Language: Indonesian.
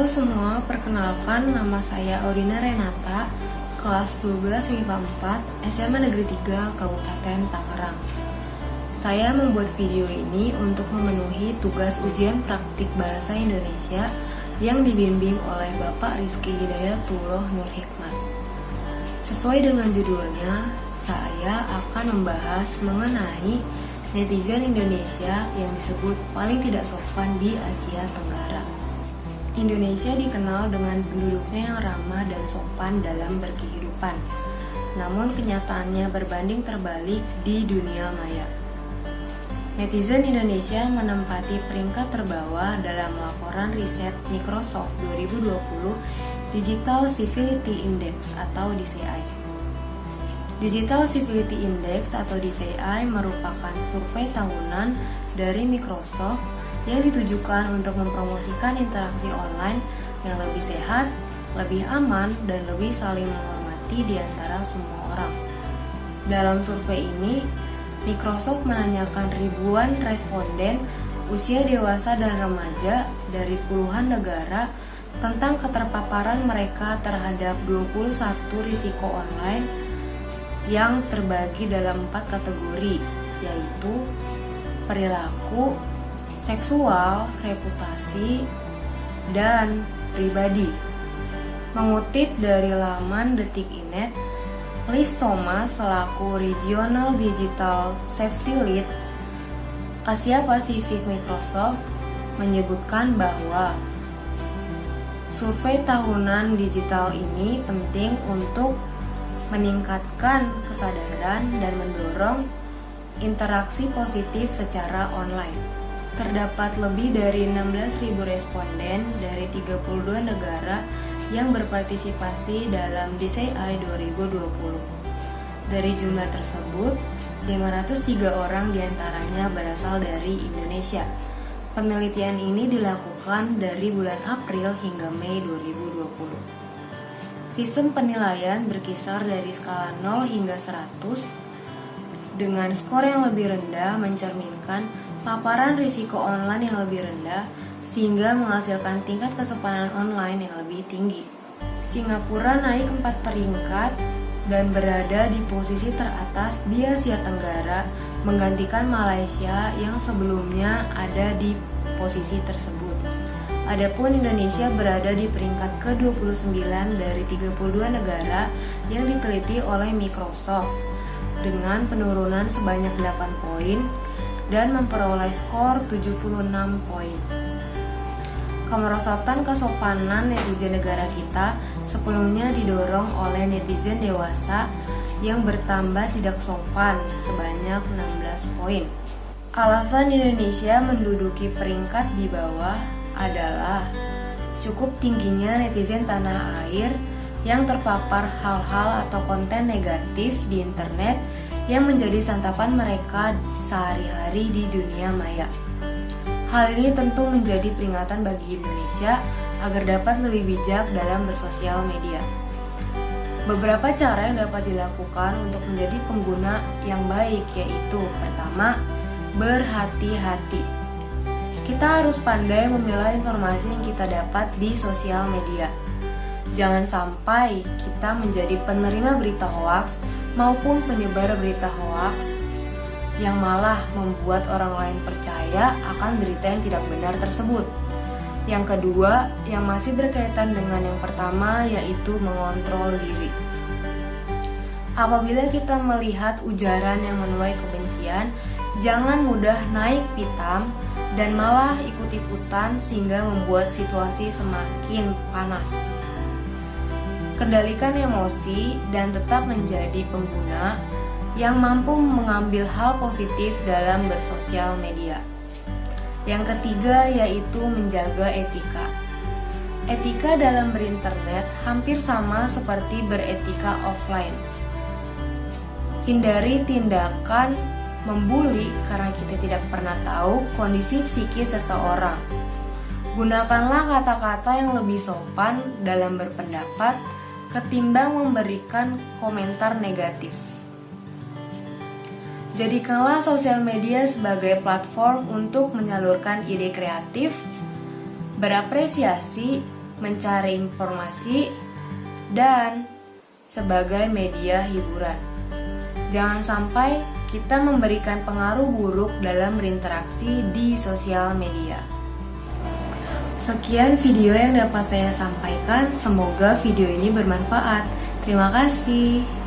Halo semua, perkenalkan nama saya Audina Renata, kelas 12 MIPA 4, SMA Negeri 3, Kabupaten Tangerang. Saya membuat video ini untuk memenuhi tugas ujian praktik Bahasa Indonesia yang dibimbing oleh Bapak Rizky Hidayatullah Nur Hikmat. Sesuai dengan judulnya, saya akan membahas mengenai netizen Indonesia yang disebut paling tidak sopan di Asia Tenggara. Indonesia dikenal dengan penduduknya yang ramah dan sopan dalam berkehidupan. Namun kenyataannya berbanding terbalik di dunia maya. Netizen Indonesia menempati peringkat terbawah dalam laporan riset Microsoft 2020 Digital Civility Index atau DCI. Digital Civility Index atau DCI merupakan survei tahunan dari Microsoft yang ditujukan untuk mempromosikan interaksi online yang lebih sehat, lebih aman, dan lebih saling menghormati di antara semua orang. Dalam survei ini, Microsoft menanyakan ribuan responden usia dewasa dan remaja dari puluhan negara tentang keterpaparan mereka terhadap 21 risiko online yang terbagi dalam 4 kategori, yaitu perilaku, seksual, reputasi, dan pribadi. Mengutip dari laman Detik.net, Liz Thomas selaku Regional Digital Safety Lead Asia Pasifik Microsoft menyebutkan bahwa survei tahunan digital ini penting untuk meningkatkan kesadaran dan mendorong interaksi positif secara online. Terdapat lebih dari 16.000 responden dari 32 negara yang berpartisipasi dalam DCI 2020. Dari jumlah tersebut, 503 orang diantaranya berasal dari Indonesia. Penelitian ini dilakukan dari bulan April hingga Mei 2020. Sistem penilaian berkisar dari skala 0 hingga 100, dengan skor yang lebih rendah mencerminkan paparan risiko online yang lebih rendah sehingga menghasilkan tingkat kesopanan online yang lebih tinggi. Singapura naik 4 peringkat dan berada di posisi teratas di Asia Tenggara, menggantikan Malaysia yang sebelumnya ada di posisi tersebut. Adapun Indonesia berada di peringkat ke-29 dari 32 negara yang diteliti oleh Microsoft dengan penurunan sebanyak 8 poin dan memperoleh skor 76 poin. Kemerosotan kesopanan netizen negara kita sepenuhnya didorong oleh netizen dewasa yang bertambah tidak sopan sebanyak 16 poin. Alasan Indonesia menduduki peringkat di bawah adalah cukup tingginya netizen tanah air yang terpapar hal-hal atau konten negatif di internet yang menjadi santapan mereka sehari-hari di dunia maya. Hal ini tentu menjadi peringatan bagi Indonesia agar dapat lebih bijak dalam bersosial media. Beberapa cara yang dapat dilakukan untuk menjadi pengguna yang baik yaitu: pertama, berhati-hati. Kita harus pandai memilah informasi yang kita dapat di sosial media. Jangan sampai kita menjadi penerima berita hoaks maupun penyebar berita hoaks yang malah membuat orang lain percaya akan berita yang tidak benar tersebut. Yang kedua, yang masih berkaitan dengan yang pertama, yaitu mengontrol diri. Apabila kita melihat ujaran yang menuai kebencian, jangan mudah naik pitam dan malah ikut-ikutan sehingga membuat situasi semakin panas. Kendalikan emosi dan tetap menjadi pengguna yang mampu mengambil hal positif dalam bersosial media. Yang ketiga yaitu menjaga etika. Etika dalam berinternet hampir sama seperti beretika offline. Hindari tindakan membuli karena kita tidak pernah tahu kondisi psikis seseorang. Gunakanlah kata-kata yang lebih sopan dalam berpendapat ketimbang memberikan komentar negatif. Jadikanlah sosial media sebagai platform untuk menyalurkan ide kreatif, berapresiasi, mencari informasi, dan sebagai media hiburan. Jangan sampai kita memberikan pengaruh buruk dalam berinteraksi di sosial media. Sekian video yang dapat saya sampaikan, semoga video ini bermanfaat. Terima kasih.